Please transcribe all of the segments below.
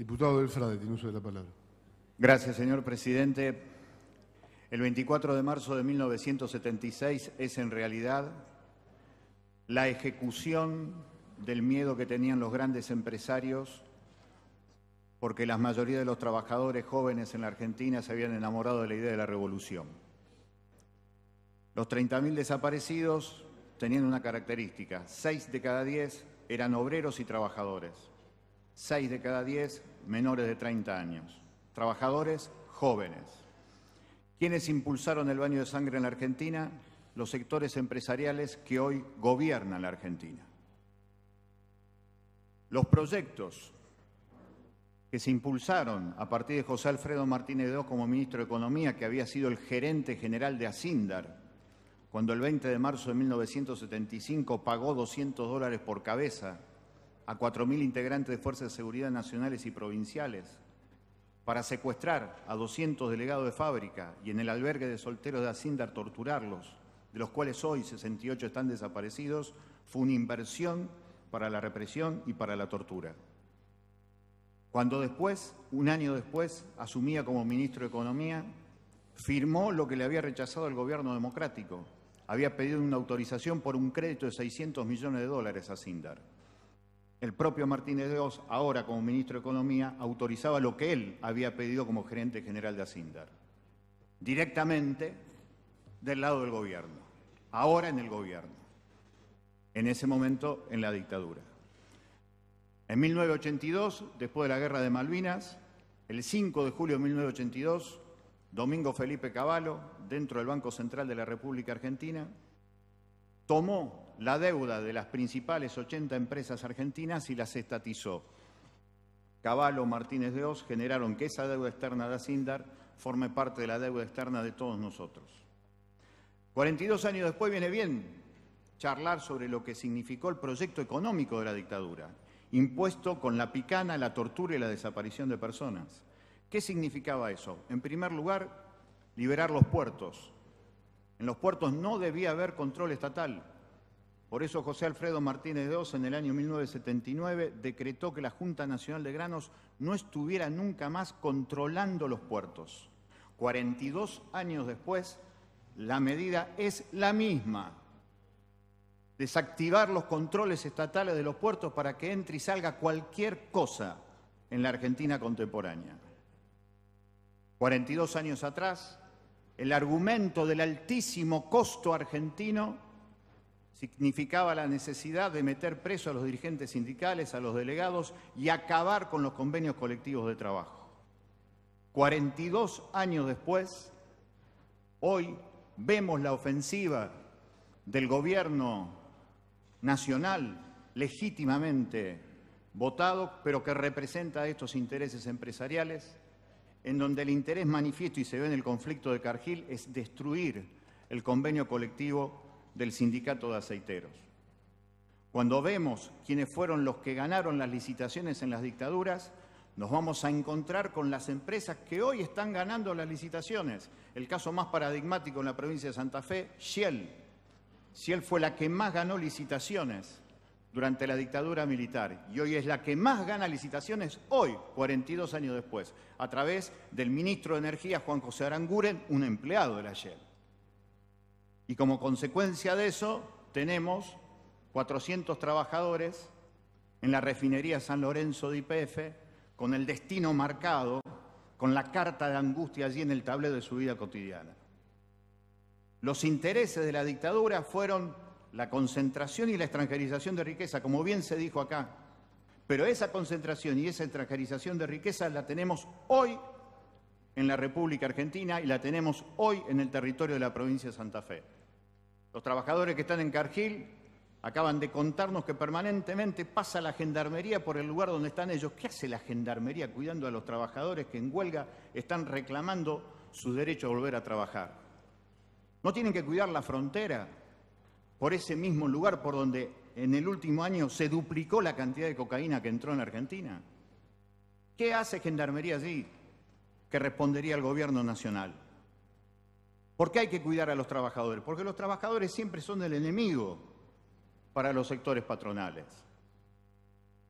Diputado del Frade, tiene uso de la palabra. Gracias, señor presidente. El 24 de marzo de 1976 es en realidad la ejecución del miedo que tenían los grandes empresarios porque la mayoría de los trabajadores jóvenes en la Argentina se habían enamorado de la idea de la revolución. Los 30.000 desaparecidos tenían una característica: 6 de cada 10 eran obreros y trabajadores, 6 de cada 10 menores de 30 años, trabajadores jóvenes. ¿Quiénes impulsaron el baño de sangre en la Argentina? Los sectores empresariales que hoy gobiernan la Argentina. Los proyectos que se impulsaron a partir de José Alfredo Martínez de Hoz como ministro de Economía, que había sido el gerente general de Asindar, cuando el 20 de marzo de 1975 pagó $200 por cabeza a 4.000 integrantes de Fuerzas de Seguridad nacionales y provinciales para secuestrar a 200 delegados de fábrica y en el albergue de solteros de Asindar torturarlos, de los cuales hoy 68 están desaparecidos, fue una inversión para la represión y para la tortura. Cuando después, un año después, asumía como ministro de Economía, firmó lo que le había rechazado el gobierno democrático. Había pedido una autorización por un crédito de $600 millones a Asindar. El propio Martínez de Hoz, ahora como ministro de Economía, autorizaba lo que él había pedido como gerente general de Asindar. Directamente del lado del gobierno, ahora en el gobierno, en ese momento en la dictadura. En 1982, después de la Guerra de Malvinas, el 5 de julio de 1982, Domingo Felipe Cavallo, dentro del Banco Central de la República Argentina, tomó la deuda de las principales 80 empresas argentinas y las estatizó. Cavallo, Martínez de Hoz generaron que esa deuda externa de Asindar forme parte de la deuda externa de todos nosotros. 42 años después viene bien charlar sobre lo que significó el proyecto económico de la dictadura, impuesto con la picana, la tortura y la desaparición de personas. ¿Qué significaba eso? En primer lugar, liberar los puertos. En los puertos no debía haber control estatal. Por eso José Alfredo Martínez de Hoz en el año 1979 decretó que la Junta Nacional de Granos no estuviera nunca más controlando los puertos. 42 años después, la medida es la misma: desactivar los controles estatales de los puertos para que entre y salga cualquier cosa en la Argentina contemporánea. 42 años atrás, el argumento del altísimo costo argentino significaba la necesidad de meter preso a los dirigentes sindicales, a los delegados y acabar con los convenios colectivos de trabajo. 42 años después, hoy vemos la ofensiva del gobierno nacional legítimamente votado, pero que representa estos intereses empresariales, en donde el interés manifiesto, y se ve en el conflicto de Cargill, es destruir el convenio colectivo del sindicato de aceiteros. Cuando vemos quiénes fueron los que ganaron las licitaciones en las dictaduras, nos vamos a encontrar con las empresas que hoy están ganando las licitaciones. El caso más paradigmático en la provincia de Santa Fe, Shell. Shell fue la que más ganó licitaciones durante la dictadura militar y hoy es la que más gana licitaciones hoy, 42 años después, a través del ministro de Energía, Juan José Aranguren, un empleado de la Shell. Y como consecuencia de eso, tenemos 400 trabajadores en la refinería San Lorenzo de YPF, con el destino marcado, con la carta de angustia allí en el tablero de su vida cotidiana. Los intereses de la dictadura fueron la concentración y la extranjerización de riqueza, como bien se dijo acá. Pero esa concentración y esa extranjerización de riqueza la tenemos hoy en la República Argentina y la tenemos hoy en el territorio de la provincia de Santa Fe. Los trabajadores que están en Cargill acaban de contarnos que permanentemente pasa la gendarmería por el lugar donde están ellos. ¿Qué hace la gendarmería cuidando a los trabajadores que en huelga están reclamando su derecho a volver a trabajar? ¿No tienen que cuidar la frontera por ese mismo lugar por donde en el último año se duplicó la cantidad de cocaína que entró en la Argentina? ¿Qué hace gendarmería allí que respondería al gobierno nacional? ¿Por qué hay que cuidar a los trabajadores? Porque los trabajadores siempre son el enemigo para los sectores patronales.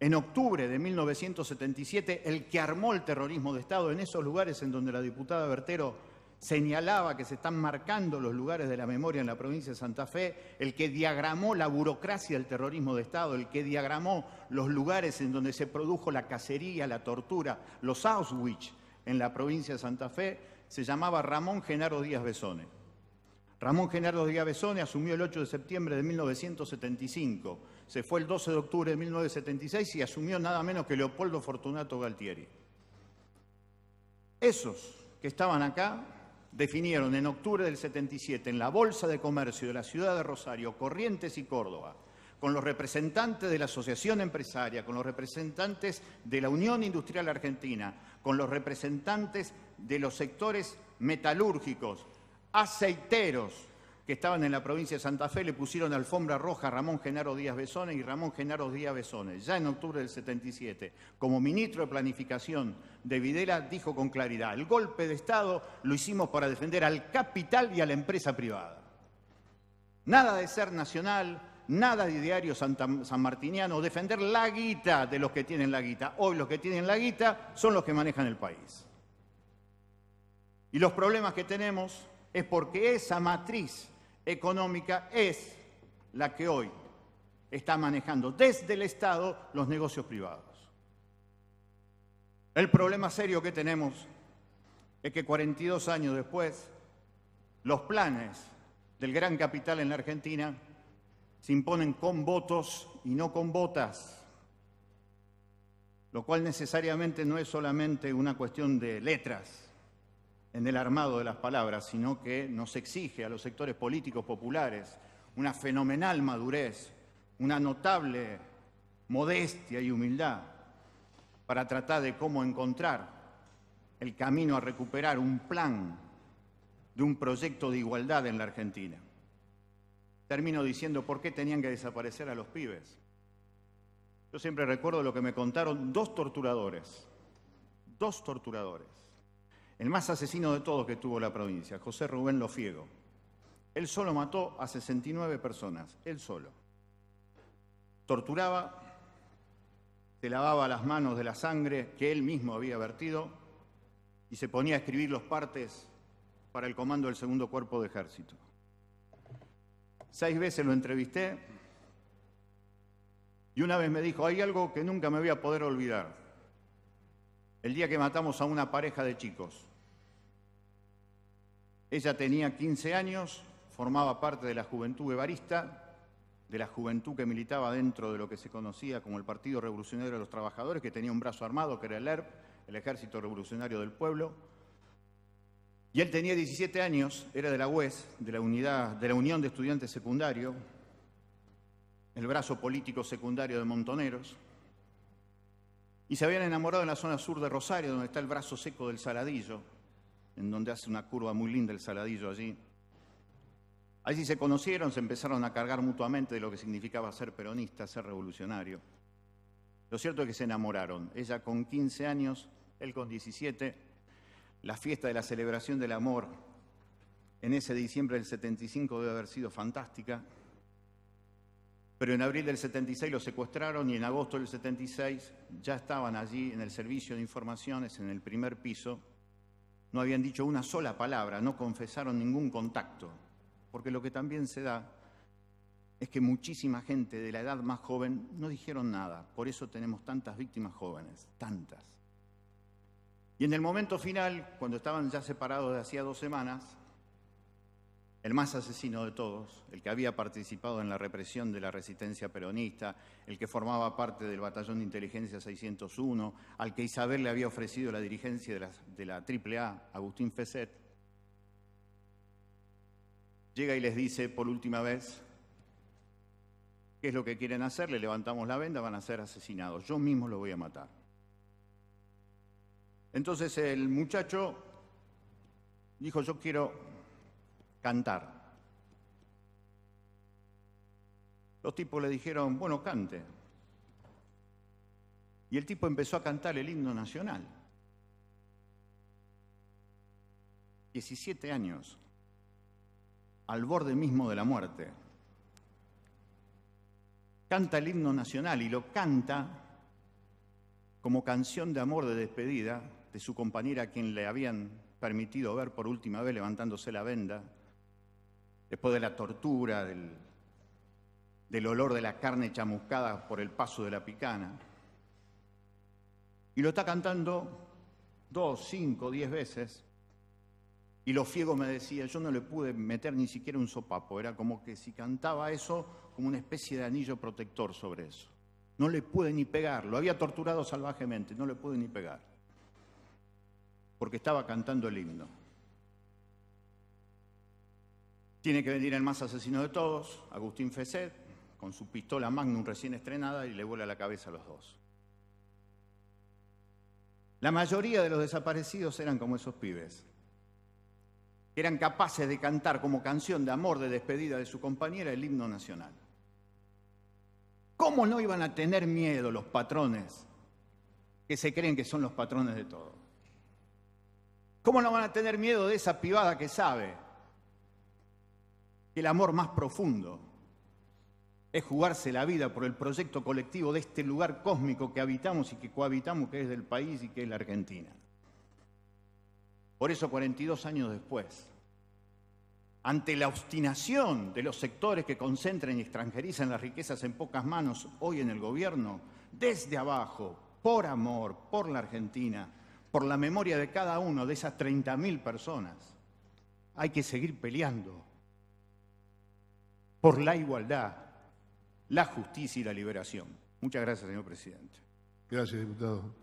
En octubre de 1977, el que armó el terrorismo de Estado en esos lugares en donde la diputada Bertero señalaba que se están marcando los lugares de la memoria en la provincia de Santa Fe, el que diagramó la burocracia del terrorismo de Estado, el que diagramó los lugares en donde se produjo la cacería, la tortura, los Auschwitz en la provincia de Santa Fe, se llamaba Ramón Genaro Díaz Besone. Ramón Genaro Díaz Besone asumió el 8 de septiembre de 1975, se fue el 12 de octubre de 1976 y asumió nada menos que Leopoldo Fortunato Galtieri. Esos que estaban acá definieron en octubre del 77 en la Bolsa de Comercio de la ciudad de Rosario, Corrientes y Córdoba, con los representantes de la Asociación Empresaria, con los representantes de la Unión Industrial Argentina, con los representantes de los sectores metalúrgicos, aceiteros, que estaban en la provincia de Santa Fe, le pusieron alfombra roja a Ramón Genaro Díaz Besone y Ramón Genaro Díaz Besone, ya en octubre del 77, como ministro de Planificación de Videla, dijo con claridad: el golpe de Estado lo hicimos para defender al capital y a la empresa privada. Nada de ser nacional, nada de diario sanmartiniano, defender la guita de los que tienen la guita. Hoy los que tienen la guita son los que manejan el país. Y los problemas que tenemos es porque esa matriz económica es la que hoy está manejando desde el Estado los negocios privados. El problema serio que tenemos es que 42 años después, los planes del gran capital en la Argentina se imponen con votos y no con botas, lo cual necesariamente no es solamente una cuestión de letras en el armado de las palabras, sino que nos exige a los sectores políticos populares una fenomenal madurez, una notable modestia y humildad para tratar de cómo encontrar el camino a recuperar un plan de un proyecto de igualdad en la Argentina. Termino diciendo por qué tenían que desaparecer a los pibes. Yo siempre recuerdo lo que me contaron dos torturadores. El más asesino de todos que tuvo la provincia, José Rubén Lofiego. Él solo mató a 69 personas, él solo. Torturaba, se lavaba las manos de la sangre que él mismo había vertido y se ponía a escribir los partes para el comando del segundo cuerpo de ejército. 6 veces lo entrevisté y una vez me dijo: hay algo que nunca me voy a poder olvidar. El día que matamos a una pareja de chicos. Ella tenía 15 años, formaba parte de la juventud guevarista, de la juventud que militaba dentro de lo que se conocía como el Partido Revolucionario de los Trabajadores, que tenía un brazo armado, que era el ERP, el Ejército Revolucionario del Pueblo. Y él tenía 17 años, era de la UES, de la Unión de Estudiantes Secundarios, el brazo político secundario de Montoneros, y se habían enamorado en la zona sur de Rosario, donde está el brazo seco del Saladillo, en donde hace una curva muy linda el Saladillo allí. Allí se conocieron, se empezaron a cargar mutuamente de lo que significaba ser peronista, ser revolucionario. Lo cierto es que se enamoraron, ella con 15 años, él con 17. La fiesta de la celebración del amor en ese diciembre del 75 debe haber sido fantástica, pero en abril del 76 lo secuestraron y en agosto del 76 ya estaban allí en el servicio de informaciones, en el primer piso. No habían dicho una sola palabra, no confesaron ningún contacto, porque lo que también se da es que muchísima gente de la edad más joven no dijeron nada, por eso tenemos tantas víctimas jóvenes, tantas. Y en el momento final, cuando estaban ya separados de hacía 2 semanas, el más asesino de todos, el que había participado en la represión de la resistencia peronista, el que formaba parte del batallón de inteligencia 601, al que Isabel le había ofrecido la dirigencia de la AAA, Agustín Fesset, llega y les dice por última vez: ¿qué es lo que quieren hacer? Le levantamos la venda, van a ser asesinados. Yo mismo los voy a matar. Entonces el muchacho dijo: yo quiero cantar. Los tipos le dijeron: bueno, cante. Y el tipo empezó a cantar el himno nacional. 17 años, al borde mismo de la muerte. Canta el himno nacional y lo canta como canción de amor de despedida de su compañera a quien le habían permitido ver por última vez levantándose la venda, después de la tortura, del olor de la carne chamuscada por el paso de la picana. Y lo está cantando 2, 5, 10 veces. Y los Fiegos me decían, yo no le pude meter ni siquiera un sopapo, era como que si cantaba eso, como una especie de anillo protector sobre eso. No le pude ni pegar, lo había torturado salvajemente, no le pude ni pegar, porque estaba cantando el himno. Tiene que venir el más asesino de todos, Agustín Fesset, con su pistola Magnum recién estrenada y le vuela la cabeza a los dos. La mayoría de los desaparecidos eran como esos pibes, que eran capaces de cantar como canción de amor de despedida de su compañera el himno nacional. ¿Cómo no iban a tener miedo los patrones que se creen que son los patrones de todo? ¿Cómo no van a tener miedo de esa pibada que sabe que el amor más profundo es jugarse la vida por el proyecto colectivo de este lugar cósmico que habitamos y que cohabitamos, que es del país y que es la Argentina? Por eso, 42 años después, ante la obstinación de los sectores que concentran y extranjerizan las riquezas en pocas manos hoy en el gobierno, desde abajo, por amor, por la Argentina, por la memoria de cada uno de esas 30.000 personas, hay que seguir peleando por la igualdad, la justicia y la liberación. Muchas gracias, señor presidente. Gracias, diputado.